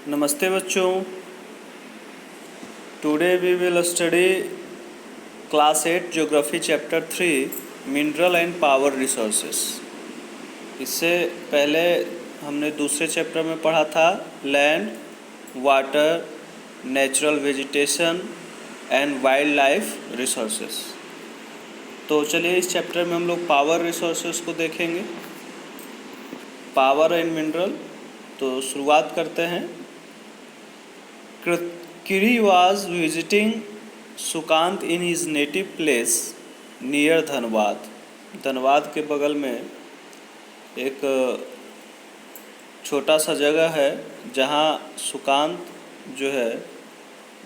नमस्ते बच्चों। Today we will study class 8 geography chapter 3 mineral and power resources. इससे पहले हमने दूसरे चैप्टर में पढ़ा था land, water, natural vegetation and wildlife resources. तो चलिए इस चैप्टर में हम लोग पावर रिसोर्सेस को देखेंगे, पावर एंड मिनरल। तो शुरुआत करते हैं। Kiri was visiting Sukanta in his native place near Dhanbad. Dhanbad के बगल में एक छोटा सा जगह है जहाँ सुकांत जो है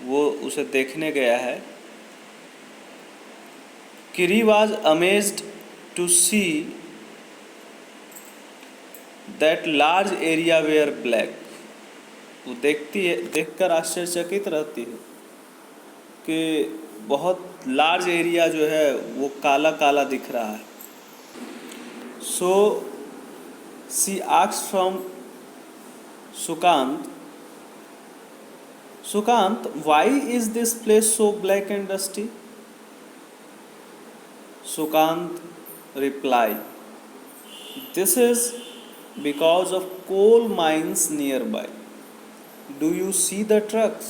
वो उसे देखने गया है। Kiri was amazed to see that large area were black। वो देखकर आश्चर्यचकित रहती है कि बहुत लार्ज एरिया जो है वो काला काला दिख रहा है। So she asked from Sukant, Sukant why is this place so black and dusty? Sukant reply, this is because of coal mines nearby. Do you see the trucks?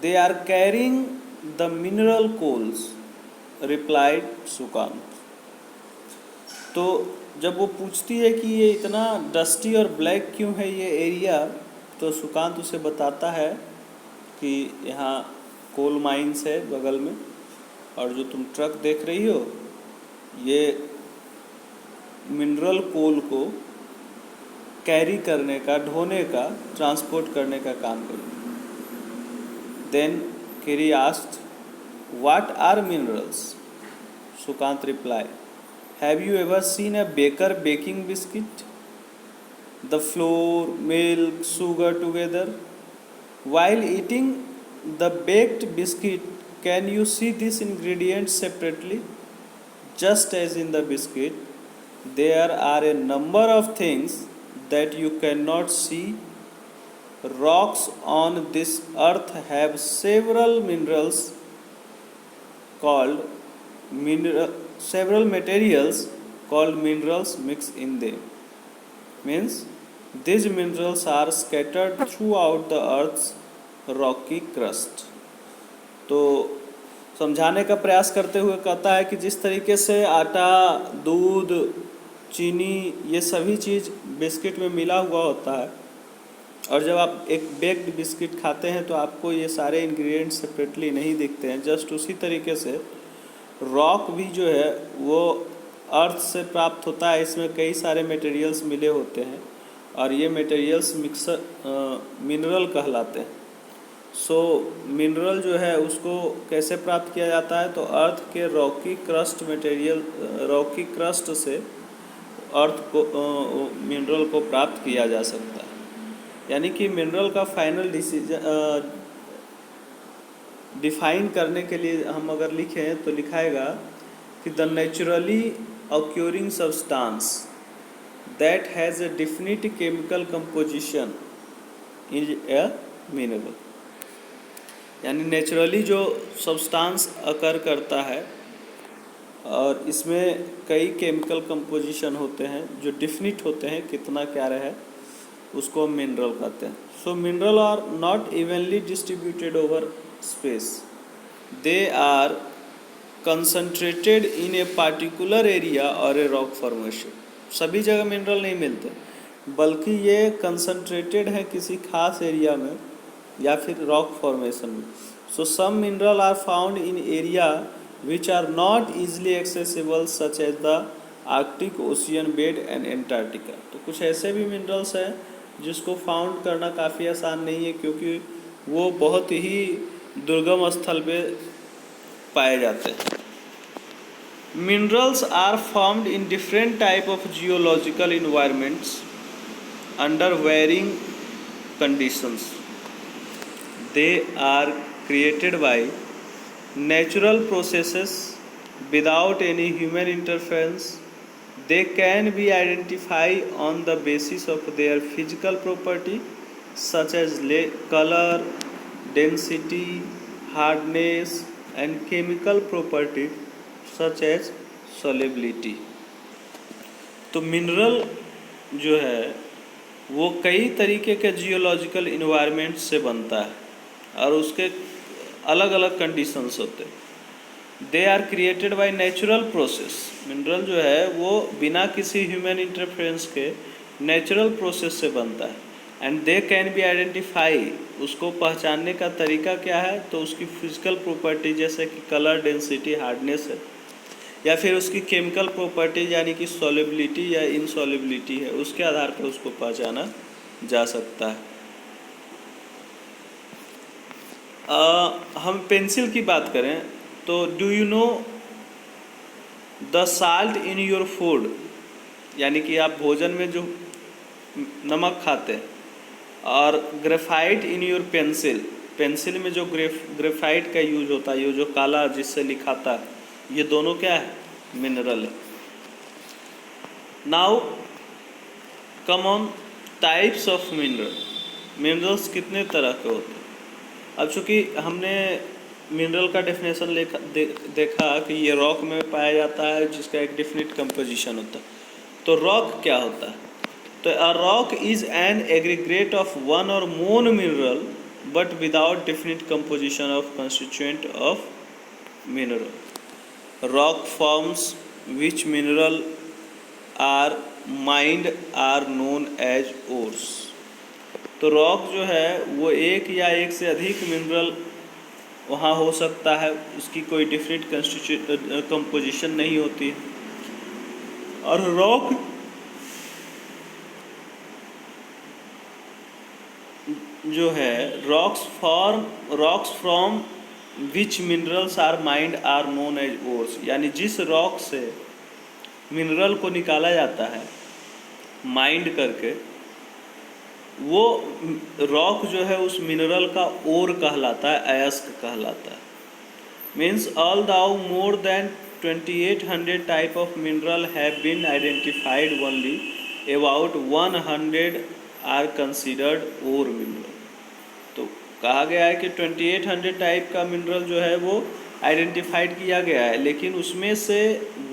They are carrying the mineral coals, replied Sukant. तो जब वो पूछती है कि ये इतना dusty और black क्यों है ये एरिया, तो सुकांत उसे बताता है कि यहाँ कोल माइंस है बगल में, और जो तुम ट्रक देख रही हो ये मिनरल कोल को कैरी करने का, ढोने का, ट्रांसपोर्ट करने का काम करेगी। Then Kiri asked, what are minerals? Sukant reply, have you ever seen a baker baking biscuit? The flour, milk, sugar together. while eating the baked biscuit, can you see these ingredients separately? Just as in the biscuit, there are a number of things that you cannot see. Rocks on this earth have several materials called minerals mixed in them. Means these minerals are scattered throughout the earth's rocky crust. तो समझाने का प्रयास करते हुए कहता है कि जिस तरीके से आटा, दूध, चीनी, ये सभी चीज़ बिस्किट में मिला हुआ होता है, और जब आप एक बेक्ड बिस्किट खाते हैं तो आपको ये सारे इंग्रेडिएंट्स सेपरेटली नहीं दिखते हैं। जस्ट उसी तरीके से रॉक भी जो है वो अर्थ से प्राप्त होता है। इसमें कई सारे मटेरियल्स मिले होते हैं और ये मटेरियल्स मिनरल कहलाते हैं। सो मिनरल जो है उसको कैसे प्राप्त किया जाता है? तो अर्थ के रॉकी क्रस्ट से अर्थ को मिनरल को प्राप्त किया जा सकता है। यानी कि मिनरल का फाइनल डिफाइन करने के लिए हम अगर लिखें तो लिखाएगा कि the naturally occurring substance that has a definite chemical composition is a mineral. यानी नेचुरली जो सब्सटेंस अकर करता है और इसमें कई केमिकल कंपोजिशन होते हैं जो डिफिनिट होते हैं, कितना क्या रहे, उसको मिनरल कहते हैं। So mineral are not evenly distributed over space, they are concentrated in a particular area और ए रॉक फॉर्मेशन। सभी जगह मिनरल नहीं मिलते, बल्कि ये कंसंट्रेटेड है किसी खास एरिया में या फिर रॉक फॉर्मेशन में। So some mineral are found in area which are not easily accessible such as the Arctic Ocean bed and Antarctica। तो कुछ ऐसे भी मिनरल्स हैं जिसको फाउंड करना काफ़ी आसान नहीं है, क्योंकि वो बहुत ही दुर्गम स्थल पे पाए जाते हैं। Minerals are formed in different type of geological environments under varying conditions. They are created by natural processes without any human interference. They can be identified on the basis of their physical property such as color, density, hardness, and chemical properties such as solubility. तो mineral जो है वो कई तरीके के geological environment से बनता है और उसके अलग अलग कंडीशंस होते हैं। They are created by natural process. Mineral जो है वो बिना किसी ह्यूमन इंटरफेरेंस के नेचुरल प्रोसेस से बनता है। And they can be identify, उसको पहचानने का तरीका क्या है, तो उसकी फिजिकल प्रॉपर्टी जैसे कि कलर, डेंसिटी, हार्डनेस है, या फिर उसकी केमिकल प्रॉपर्टीज यानी कि सॉल्युबिलिटी या इनसॉल्युबिलिटी है, उसके आधार पर उसको पहचाना जा सकता है। हम पेंसिल की बात करें तो do you know the salt in your food, यानी कि आप भोजन में जो नमक खाते हैं, और graphite in your pencil, pencil में जो ग्रेफाइट का यूज होता है, ये जो काला जिससे लिखाता है, ये दोनों क्या है, मिनरल है। Now come on types of mineral. Minerals कितने तरह के होते हैं। अब चूँकि हमने मिनरल का डेफिनेशन देखा कि ये रॉक में पाया जाता है जिसका एक डेफिनेट कंपोजिशन होता है। तो रॉक क्या होता है, तो a rock is an aggregate of one और more mineral but without definite composition of constituent of mineral. Rock forms which mineral are mined are known as ores. तो रॉक जो है वो एक या एक से अधिक मिनरल वहाँ हो सकता है, उसकी कोई डिफरेंट कंपोजिशन नहीं होती है। और रॉक जो है rocks from which minerals are mined are known as ores, यानी जिस रॉक से मिनरल को निकाला जाता है माइंड करके, वो रॉक जो है उस मिनरल का ओर कहलाता है, अयस्क कहलाता है। Means although more than 2800 type of mineral have been identified, only about 100 are considered ore mineral. तो कहा गया है कि 2800 टाइप का मिनरल जो है वो आइडेंटिफाइड किया गया है, लेकिन उसमें से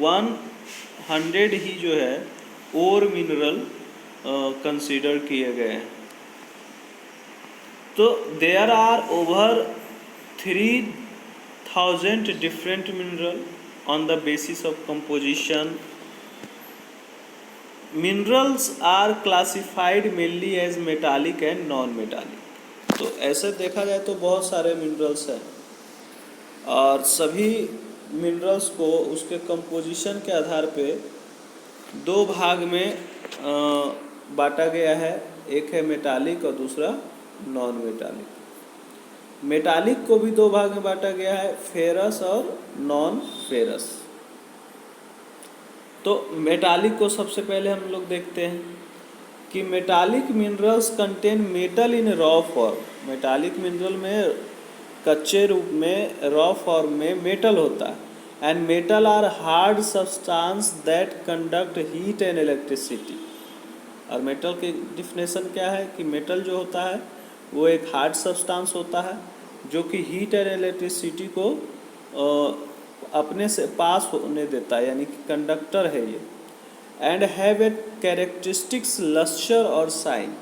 100 ही जो है ओर मिनरल कंसीडर किए गए हैं। तो there are over 3000 different mineral on the basis of composition. Minerals are classified mainly as metallic and non metallic. तो ऐसे देखा जाए तो बहुत सारे मिनरल्स हैं और सभी मिनरल्स को उसके कंपोजिशन के आधार पे दो भाग में बांटा गया है। एक है मेटालिक और दूसरा नॉन मेटालिक। मेटालिक को भी दो भाग में बांटा गया है, फेरस और नॉन फेरस। तो मेटालिक को सबसे पहले हम लोग देखते हैं कि मेटालिक मिनरल्स कंटेन मेटल इन रॉ फॉर्म। मेटालिक मिनरल में कच्चे रूप में रॉ फॉर्म में मेटल होता है। And metal are hard substance that conduct heat and electricity. और मेटल की डिफिनेशन क्या है कि मेटल जो होता है वो एक हार्ड सब्सटेंस होता है जो कि हीट एंड इलेक्ट्रिसिटी को अपने से पास होने देता है, यानी कि कंडक्टर है ये। And have a characteristics lustre और शाइन,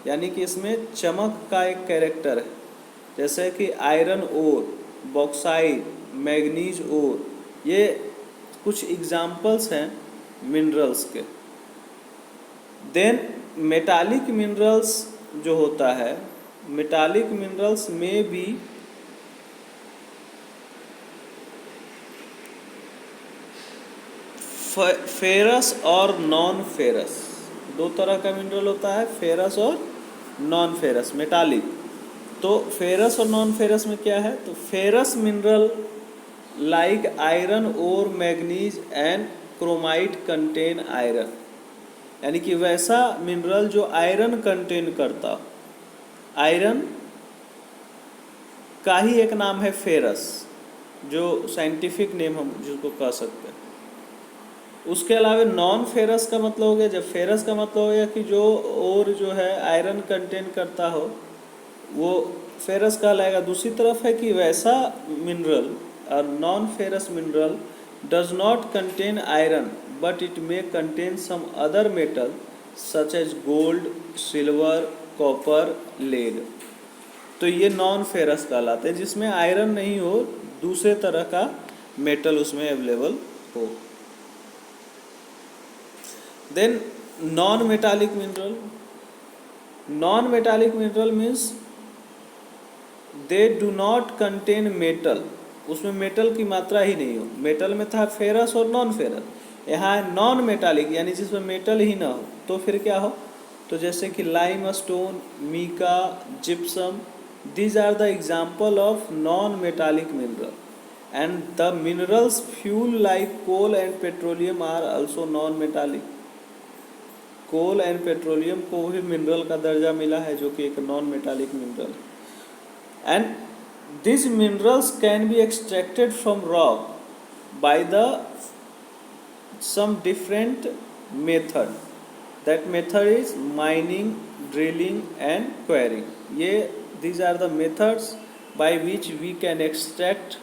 यानी कि इसमें चमक का एक कैरेक्टर है, जैसे कि आयरन ओर, बॉक्साइट, मैग्नीज ओर, ये कुछ एग्जाम्पल्स हैं मिनरल्स के। देन मेटालिक मिनरल्स जो होता है, मेटालिक मिनरल्स में भी फेरस और नॉन फेरस, दो तरह का मिनरल होता है, फेरस और नॉन फेरस मेटालिक। तो फेरस और नॉन फेरस में क्या है, तो फेरस मिनरल लाइक आयरन और manganese and chromite contain iron, यानी कि वैसा मिनरल जो आयरन कंटेन करता। आयरन का ही एक नाम है फेरस, जो साइंटिफिक नेम हम जिसको कह सकते हैं। उसके अलावा नॉन फेरस का मतलब हो गया, जब फेरस का मतलब हो गया कि जो और जो है आयरन कंटेन करता हो वो फेरस कहलाएगा। दूसरी तरफ है कि वैसा मिनरल और non ferrous mineral does not contain iron but it may contain some other metal such as gold, silver, copper, lead. तो ये नॉन फेरस कहलाते हैं, जिसमें आयरन नहीं हो, दूसरे तरह का मेटल उसमें अवेलेबल हो। Then non metallic mineral, non metallic mineral means they do not contain metal, उसमें मेटल की मात्रा ही नहीं हो। मेटल में था फेरस और नॉन फेरस, यहाँ है नॉन मेटालिक यानी जिसमें मेटल ही ना हो। तो फिर क्या हो, तो जैसे कि limestone, mica, gypsum, these are the example of non-metallic mineral, and the minerals fuel like coal and petroleum are also non-metallic। Coal and petroleum को भी मिनरल का दर्जा मिला है जो कि एक नॉन मेटालिक मिनरल है। And this minerals can be extracted from rock by the some different method, that method is mining, drilling and quarrying। ये these are the methods by which we can extract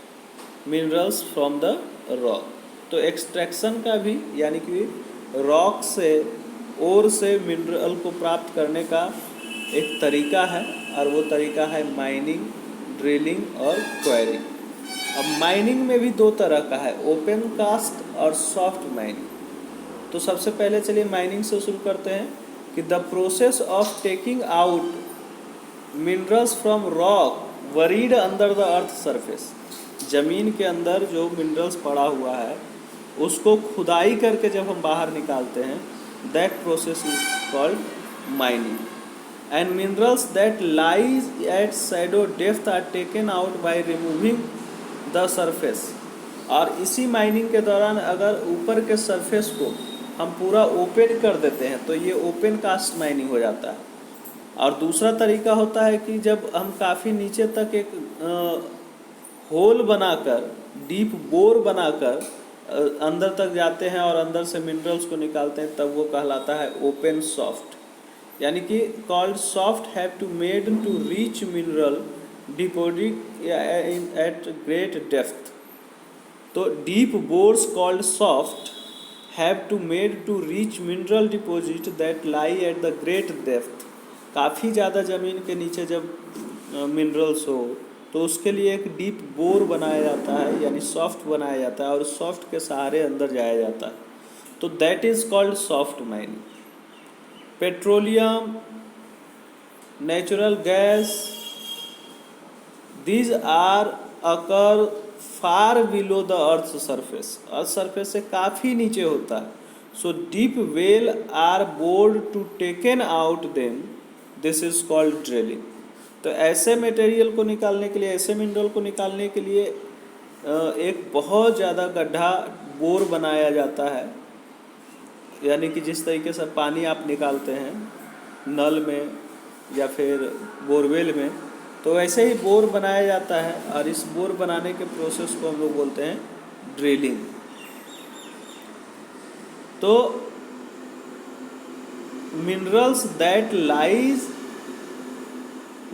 minerals from the rock। तो extraction का भी यानी कि rock से और से mineral को प्राप्त करने का एक तरीका है, और वो तरीका है माइनिंग, ड्रिलिंग और क्वेरिंग। अब माइनिंग में भी दो तरह का है, ओपन कास्ट और सॉफ्ट माइनिंग। तो सबसे पहले चलिए माइनिंग से शुरू करते हैं कि the process of taking out minerals from rock worried under the earth surface. ज़मीन के अंदर जो मिनरल्स पड़ा हुआ है उसको खुदाई करके जब हम बाहर निकालते हैं, that process is called mining. And minerals that lies at shadow depth are taken out by removing the surface. और इसी माइनिंग के दौरान अगर ऊपर के सरफेस को हम पूरा ओपन कर देते हैं तो ये ओपन कास्ट माइनिंग हो जाता है। और दूसरा तरीका होता है कि जब हम काफ़ी नीचे तक एक होल बनाकर, डीप बोर बनाकर अंदर तक जाते हैं और अंदर से मिनरल्स को निकालते हैं, तब वो कहलाता है ओपन सॉफ्ट। यानी कि called shaft have to made to reach mineral deposit at great depth. तो deep bores called shaft have to made to reach mineral deposit that lie at the great depth. काफ़ी ज़्यादा ज़मीन के नीचे जब minerals हो तो उसके लिए एक डीप बोर बनाया जाता है, यानी सॉफ्ट बनाया जाता है, और सॉफ्ट के सहारे अंदर जाया जाता है। तो that is called soft mining. Petroleum, natural gas, these are occur far below the earth's surface। Earth surface से काफ़ी नीचे होता है। so deep well are bored to taken out them, this is called drilling। तो ऐसे material को निकालने के लिए, ऐसे मिनरल को निकालने के लिए एक बहुत ज़्यादा गड्ढा बोर बनाया जाता है। यानी कि जिस तरीके से पानी आप निकालते हैं नल में या फिर बोरवेल में, तो वैसे ही बोर बनाया जाता है। और इस बोर बनाने के प्रोसेस को हम लोग बोलते हैं ड्रिलिंग। तो minerals that lies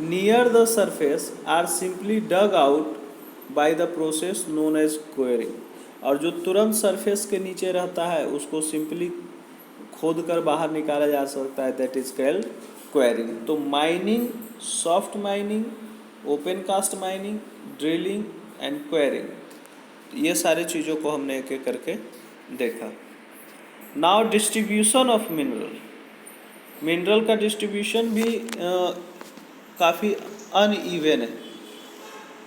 near the surface are simply dug out by the process known as quarrying. और जो तुरंत सरफेस के नीचे रहता है उसको सिंपली खोद कर बाहर निकाला जा सकता है, दैट इज कॉल्ड क्वेरिंग। तो mining, soft mining, open cast mining, drilling and quarrying, ये सारे चीज़ों को हमने एक एक करके देखा। Now distribution of mineral. Mineral का डिस्ट्रीब्यूशन भी काफ़ी अनइवन है।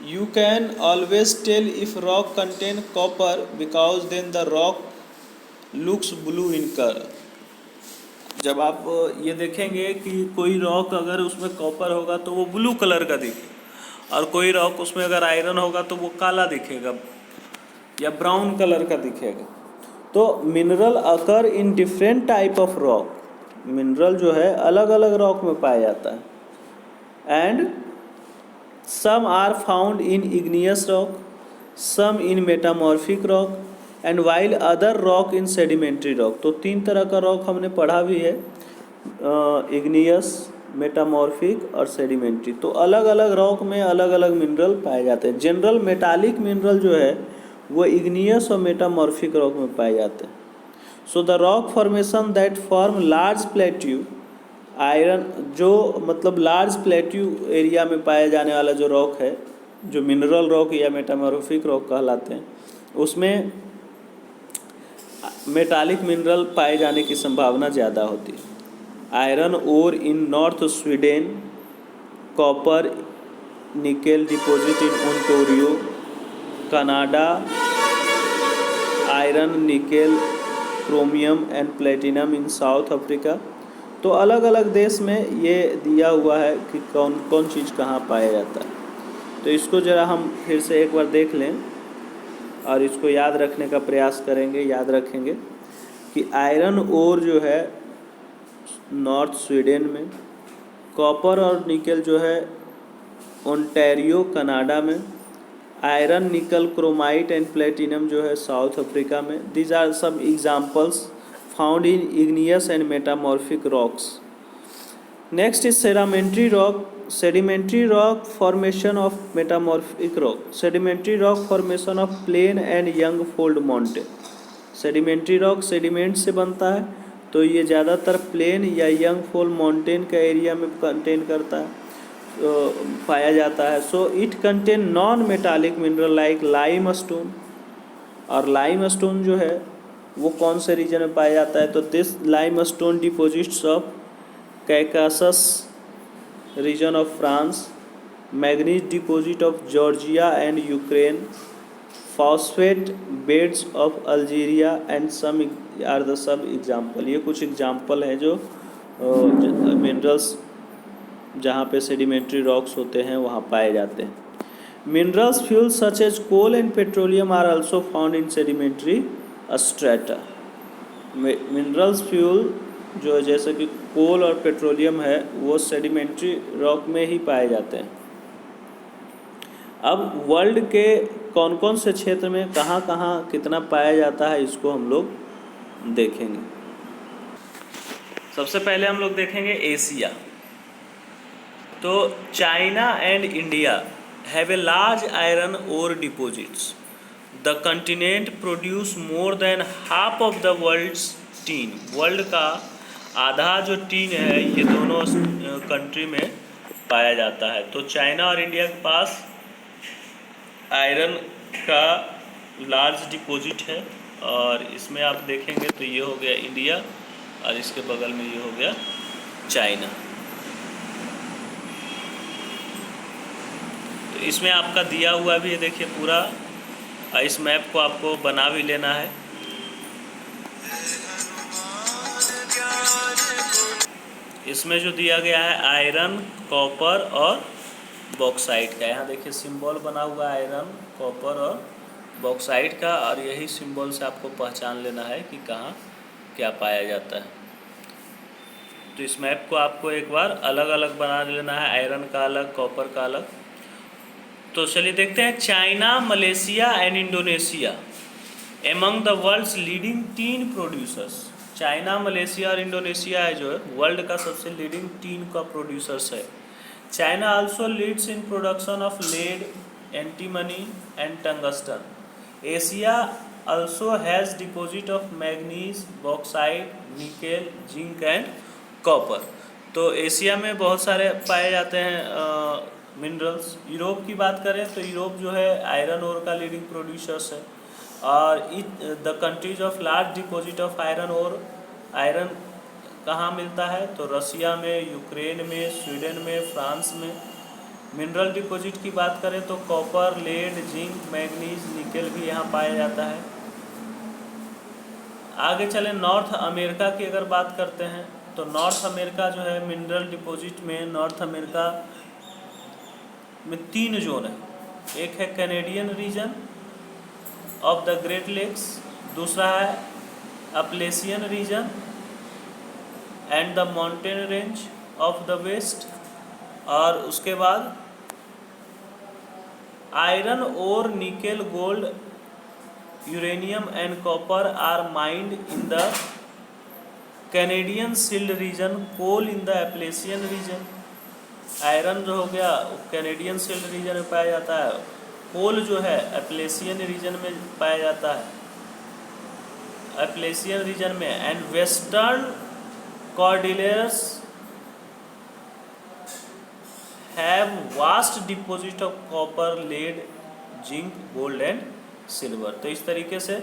You can always tell if rock contain copper because then the rock looks blue in colour. जब आप ये देखेंगे कि कोई रॉक अगर उसमें कॉपर होगा तो वो ब्लू कलर का दिखेगा, और कोई रॉक उसमें अगर आयरन होगा तो वो काला दिखेगा या ब्राउन कलर का दिखेगा। तो mineral occur in different type of rock. Mineral जो है अलग अलग रॉक में पाया जाता है। And some are found in igneous rock, some in metamorphic rock and while other rock in sedimentary rock. तो 3 तरह का रॉक हमने पढ़ा भी है, इग्नियस, मेटामॉर्फिक और सेडिमेंट्री। तो अलग अलग रॉक में अलग अलग मिनरल पाए जाते हैं। जनरल मेटालिक मिनरल जो है वो इग्नियस और मेटामॉर्फिक रॉक में पाए जाते हैं। So the rock formation that form large plateau iron, जो मतलब लार्ज प्लेट्यू एरिया में पाया जाने वाला जो रॉक है, जो मिनरल रॉक या मेटामॉर्फिक रॉक कहलाते हैं, उसमें मेटालिक मिनरल पाए जाने की संभावना ज़्यादा होती है। Iron ore in north Sweden, copper nickel deposit in Ontario Canada, iron nickel chromium and platinum in South Africa. तो अलग अलग देश में ये दिया हुआ है कि कौन कौन चीज़ कहाँ पाया जाता है। तो इसको ज़रा हम फिर से एक बार देख लें और इसको याद रखने का प्रयास करेंगे। याद रखेंगे कि आयरन ओर जो है नॉर्थ स्वीडन में, कॉपर और निकल जो है ओंटारियो कनाडा में, iron nickel chromite and platinum जो है साउथ अफ्रीका में। These are some examples found in igneous and metamorphic rocks. Next is sedimentary rock. Sedimentary rock formation of metamorphic rock. Sedimentary rock formation of plain and young fold mountain. Sedimentary rock sediment से बनता है, तो ये ज़्यादातर plain या young fold mountain का area में contain करता है, तो पाया जाता है। So it contain non metallic mineral like lime stone. और लाइम स्टोन जो है वो कौन से रीजन में पाया जाता है, तो this limestone deposits of Caucasus region of France, manganese deposit of Georgia and Ukraine, phosphate beds of Algeria and some are the सब एग्जाम्पल। ये कुछ एग्जाम्पल हैं जो मिनरल्स जहाँ पे सेडिमेंट्री रॉक्स होते हैं वहाँ पाए जाते हैं। Minerals fuels such as coal and petroleum are also found in sedimentary strata. Minerals fuel जो है जैसे कि कोल और पेट्रोलियम है वो सेडिमेंट्री रॉक में ही पाए जाते हैं। अब वर्ल्ड के कौन कौन से क्षेत्र में कहाँ कहाँ कितना पाया जाता है इसको हम लोग देखेंगे। सबसे पहले हम लोग देखेंगे एशिया। तो China and India have a large iron ore deposits. The continent produce more than half of the world's tin. World का आधा जो टीन है ये दोनों कंट्री में पाया जाता है। तो चाइना और इंडिया के पास आयरन का लार्ज डिपॉजिट है, और इसमें आप देखेंगे तो ये हो गया इंडिया और इसके बगल में ये हो गया चाइना। तो इसमें आपका दिया हुआ भी है, देखिए पूरा। इस मैप को आपको बना भी लेना है। इसमें जो दिया गया है आयरन, कॉपर और बॉक्साइट का, यहाँ देखिए सिंबल बना हुआ है आयरन, कॉपर और बॉक्साइट का, और यही सिंबल से आपको पहचान लेना है कि कहाँ क्या पाया जाता है। तो इस मैप को आपको एक बार अलग अलग बना लेना है, आयरन का अलग, कॉपर का अलग। तो चलिए देखते हैं। China, Malaysia and Indonesia among the world's leading tin producers. China, Malaysia और इंडोनेशिया है जो है वर्ल्ड का सबसे लीडिंग टीन का प्रोड्यूसर्स है। China also leads in production of lead, antimony and tungsten. Asia also has deposit of manganese, bauxite, nickel, zinc and copper. तो Asia में बहुत सारे पाए जाते हैं मिनरल्स। यूरोप की बात करें तो यूरोप जो है आयरन ओर का लीडिंग प्रोड्यूसर्स है, और the countries of large deposit of iron ore. Iron कहाँ मिलता है, तो रसिया में, यूक्रेन में, स्वीडन में, फ्रांस में। मिनरल डिपॉजिट की बात करें तो copper, lead, zinc, manganese, nickel भी यहाँ पाया जाता है। आगे चलें, नॉर्थ अमेरिका की अगर बात करते हैं तो नॉर्थ अमेरिका जो है मिनरल डिपॉजिट में, नॉर्थ अमेरिका में 3 जोन है। एक है Canadian region of the Great Lakes, दूसरा है Appalachian region and the mountain range of the west, और उसके बाद आयरन और nickel, gold uranium and copper are mined in the Canadian shield region, coal in the Appalachian region. Iron जो हो गया Canadian shield reason में पाया जाता है, कोल जो है एप्लेसियन रीजन में पाया जाता है, एप्लेसियन रीजन में। And western Cordilleras have vast deposit of copper, lead, zinc, gold and silver. तो इस तरीके से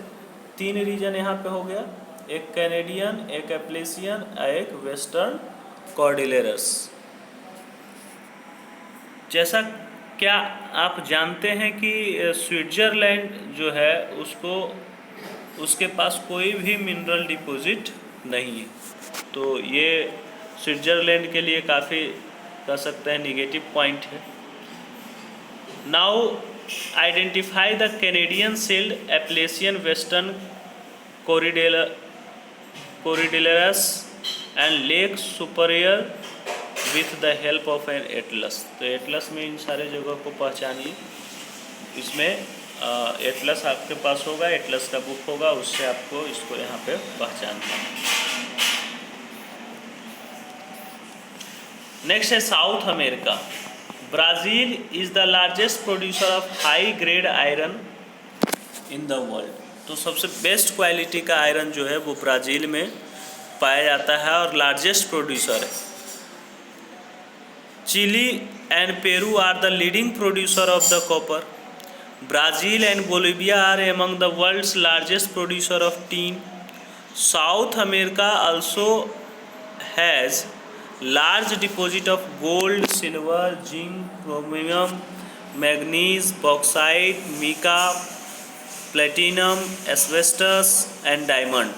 3 रीजन यहाँ पे हो गया, एक कैनेडियन, एक एप्लेसियन, एक वेस्टर्न कॉर्डिलेयर्स। जैसा क्या आप जानते हैं कि स्विट्ज़रलैंड जो है उसको उसके पास कोई भी मिनरल डिपॉजिट नहीं है, तो ये स्विट्ज़रलैंड के लिए काफ़ी कह सकते हैं निगेटिव पॉइंट है। Now identify the Canadian shield, Appalachian, western Cordilleras and Lake Superior with the help of an atlas. तो एटलस में इन सारे जगह को पहचानिए। इसमें एटलस आपके पास होगा, एटलस का बुक होगा, उससे आपको इसको यहाँ पे पहचानना है। नेक्स्ट है south America. Brazil is the largest producer of high grade iron in the world. तो सबसे बेस्ट क्वालिटी का आयरन जो है वो ब्राज़ील में पाया जाता है और लार्जेस्ट प्रोड्यूसर है। Chile and Peru are the leading producer of the copper. Brazil and Bolivia are among the world's largest producer of tin. South America also has large deposit of gold, silver, zinc, chromium, manganese, bauxite, mica, platinum, asbestos and diamond.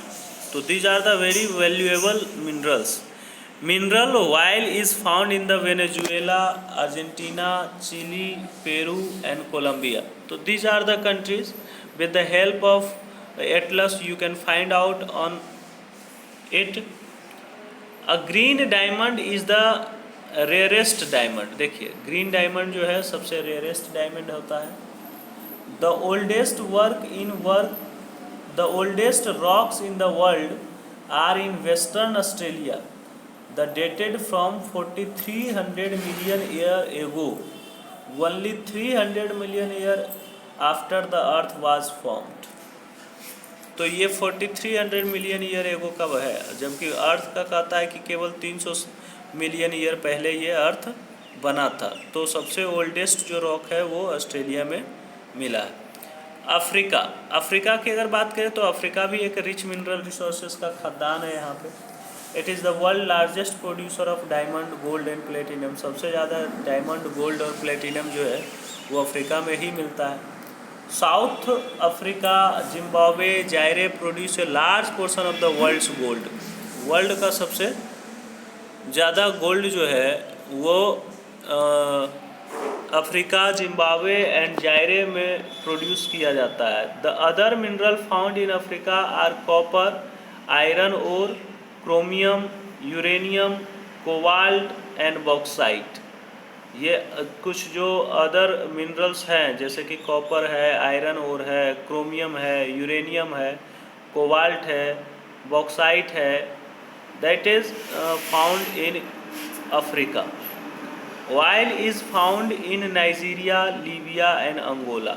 So these are the very valuable minerals. Mineral oil is found in the Venezuela, Argentina, Chile, Peru and Colombia. So these are the countries. With the help of Atlas you can find out on it. A green diamond is the rarest diamond. देखिए green diamond जो है सबसे rarest diamond होता है। The oldest rocks in the world are in Western Australia. The dated from 4300 million year ago. Only 300 million year after the earth was formed. तो ये 4300 million year ago कब है, जबकि अर्थ का कहता है कि केवल 300 मिलियन ईयर पहले ये अर्थ बना था। तो सबसे ओल्डेस्ट जो रॉक है वो ऑस्ट्रेलिया में मिला है। अफ्रीका की अगर बात करें तो अफ्रीका भी एक रिच मिनरल रिसोर्सेज का खदान है यहाँ पे। It is the world largest producer of diamond, gold and platinum. सबसे ज़्यादा डायमंड, गोल्ड और प्लेटिनम जो है वो अफ्रीका में ही मिलता है। South Africa, Zimbabwe, Zaire produce a large portion of the world's gold. World का सबसे ज़्यादा गोल्ड जो है वो अफ्रीका, जिम्बाब्वे एंड जायरे में प्रोड्यूस किया जाता है। The other mineral found in Africa are copper, iron ore, chromium, uranium, cobalt and bauxite. ये कुछ जो अदर मिनरल्स हैं जैसे कि कॉपर है, आयरन ओर है, क्रोमियम है, यूरेनियम है, कोबाल्ट है, बॉक्साइट है, that is found in Africa. Oil is found in Nigeria, Libya and Angola.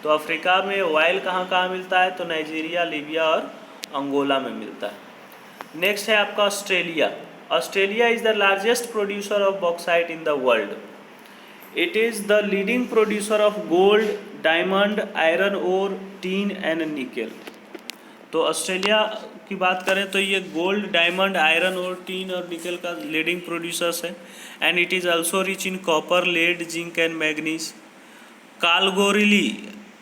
तो अफ्रीका में ऑयल कहाँ कहाँ मिलता है, तो नाइजीरिया, लीबिया और अंगोला में मिलता है। नेक्स्ट है आपका Australia. Australia is the largest producer of bauxite in the world. It is the leading producer of gold, diamond, iron ore, tin and nickel. तो ऑस्ट्रेलिया की बात करें तो ये gold, diamond, iron ore, tin और nickel का leading producers है। And it is also rich in copper, lead, zinc and manganese. Kalgoorlie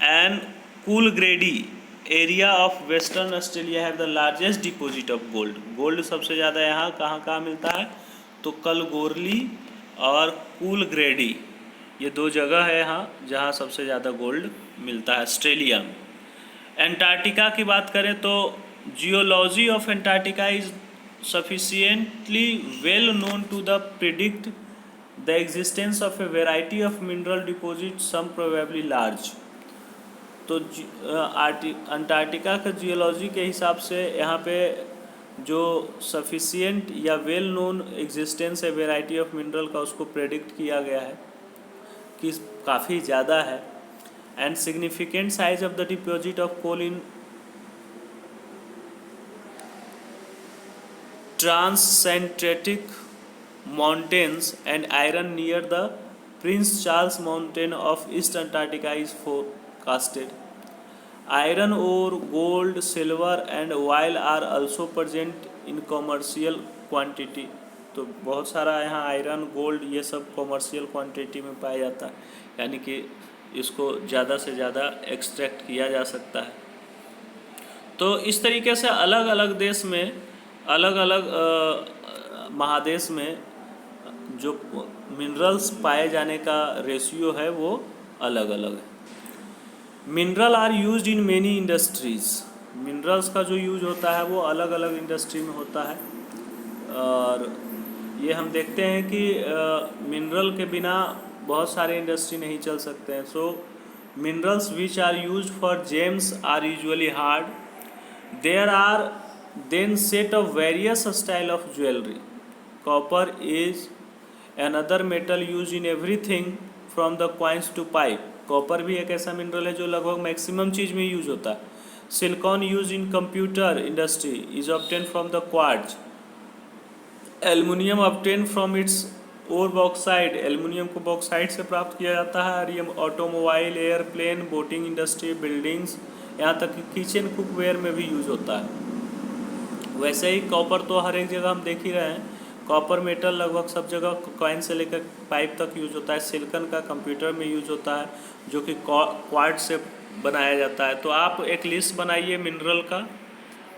and Coolgardie area of Western Australia have the largest deposit of gold. Gold सबसे ज़्यादा यहाँ कहाँ मिलता है, तो कलगोरली और कूलग्रेडी, ये 2 जगह है यहाँ जहाँ सबसे ज़्यादा गोल्ड मिलता है ऑस्ट्रेलिया में। एंटार्क्टिका की बात करें तो geology of Antarctica is sufficiently well known to the predict the existence of a variety of mineral deposit, some probably large. तो अंटार्कटिका का जियोलॉजी के हिसाब से यहाँ पे जो सफिशिएंट या वेल नोन एग्जिस्टेंस है वेराइटी ऑफ मिनरल का, उसको प्रेडिक्ट किया गया है कि काफ़ी ज़्यादा है। And significant size of the deposit of coal in Transantarctic mountains and iron near the Prince Charles mountain of East Antarctica is forecasted. Iron और gold, silver and oil are also present in commercial quantity. तो बहुत सारा यहाँ iron, gold ये सब commercial quantity में पाया जाता है, यानी कि इसको ज़्यादा से ज़्यादा एक्सट्रैक्ट किया जा सकता है। तो इस तरीके से अलग अलग देश में, अलग अलग महादेश में जो मिनरल्स पाए जाने का रेशियो है वो अलग अलग है। Mineral are used in many industries. Minerals का जो यूज होता है वो अलग अलग इंडस्ट्री में होता है, और ये हम देखते हैं कि मिनरल के बिना बहुत सारे इंडस्ट्री नहीं चल सकते हैं। So minerals which are used for gems are usually hard. There are then set of various style of jewellery. Copper is another metal used in everything from the coins to pipe। Copper भी एक ऐसा mineral है जो लगभग maximum चीज़ में use होता है। Silicon use in computer industry is obtain from the quartz. Aluminium obtain from its ore bauxite. Aluminium को बॉक्साइड से प्राप्त किया जाता है। और automobile, airplane, boating industry, buildings, यहाँ तक कि किचन कुकवेयर में भी यूज होता है। वैसे ही कॉपर तो हर एक जगह हम देख ही रहे हैं। कॉपर मेटल लगभग सब जगह कॉइन से लेकर पाइप तक यूज होता है। सिलिकॉन का कंप्यूटर में यूज होता है, जो कि क्वार्ट्ज से बनाया जाता है। तो आप एक लिस्ट बनाइए मिनरल का,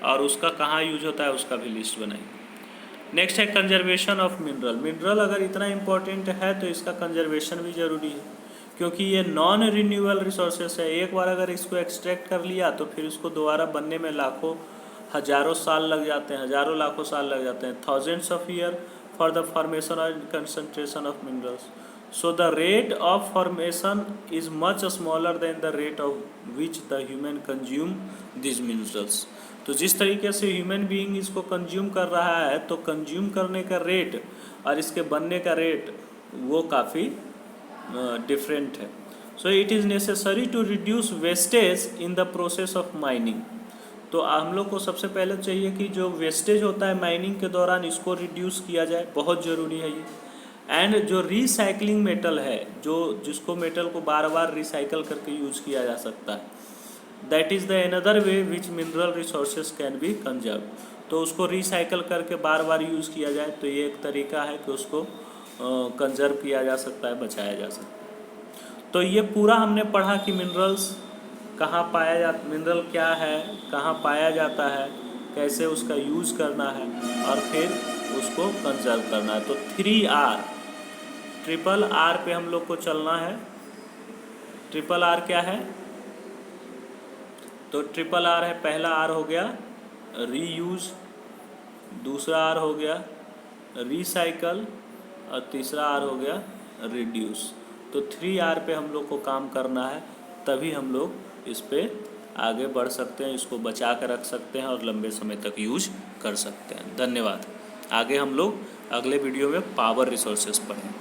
और उसका कहाँ यूज होता है उसका भी लिस्ट बनाइए। नेक्स्ट है कंजर्वेशन ऑफ मिनरल। मिनरल अगर इतना इम्पोर्टेंट है तो इसका कंजर्वेशन भी ज़रूरी है, क्योंकि ये नॉन रिन्यूएबल रिसोर्सेस है। एक बार अगर इसको एक्सट्रैक्ट कर लिया तो फिर इसको दोबारा बनने में लाखों हज़ारों साल लग जाते हैं, हज़ारों लाखों साल लग जाते हैं। Thousands of year for the formation और concentration of minerals. So the rate of formation is much smaller than the rate of which the human consume this minerals. तो जिस तरीके से ह्यूमन बीइंग इसको कंज्यूम कर रहा है, तो कंज्यूम करने का रेट और इसके बनने का रेट वो काफ़ी डिफरेंट है। So it is necessary to reduce wastage in the process of mining. तो हम लोग को सबसे पहले चाहिए कि जो वेस्टेज होता है माइनिंग के दौरान, इसको रिड्यूस किया जाए, बहुत ज़रूरी है ये। एंड जो रिसाइकलिंग मेटल है, जिसको मेटल को बार बार रिसाइकल करके यूज किया जा सकता है, that is the another way which mineral resources can be conserve. तो उसको रिसाइकल करके बार बार यूज़ किया जाए, तो ये एक तरीका है कि उसको कंजर्व किया जा सकता है, बचाया जा सकता है। तो ये पूरा हमने पढ़ा कि मिनरल्स कहाँ पाया जाता, मिनरल क्या है, कहाँ पाया जाता है, कैसे उसका यूज़ करना है, और फिर उसको कंजर्व करना है। तो 3R, ट्रिपल आर पे हम लोग को चलना है। ट्रिपल आर क्या है? तो ट्रिपल आर है, पहला आर हो गया रीयूज, दूसरा आर हो गया रिसाइकल, और तीसरा आर हो गया रिड्यूस। तो 3R पे हम लोग को काम करना है, तभी हम लोग इस पे आगे बढ़ सकते हैं, इसको बचा कर रख सकते हैं और लंबे समय तक यूज कर सकते हैं। धन्यवाद। आगे हम लोग अगले वीडियो में पावर रिसोर्सेज पढ़ेंगे।